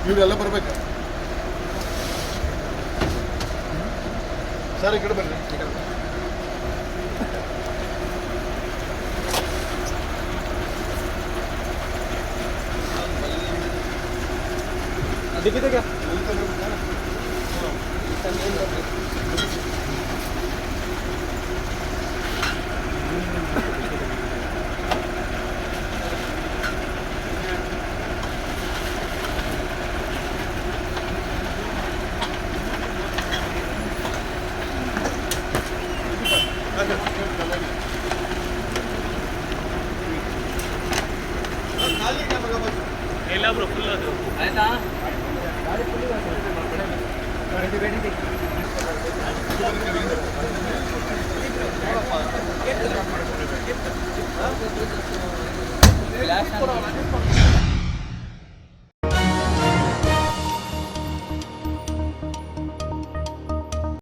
ಇವರೆಲ್ಲ ಬರ್ಬೇಕು ಸರ್, ಈ ಕಡೆ ಬರ್ರಿ. ಎಲ್ಲ ಬ್ರೋ ಫುಲ್ ಅದು ಆಯ್ತಾ ಗಾಡಿ ಫುಲ್ ಇದೆ.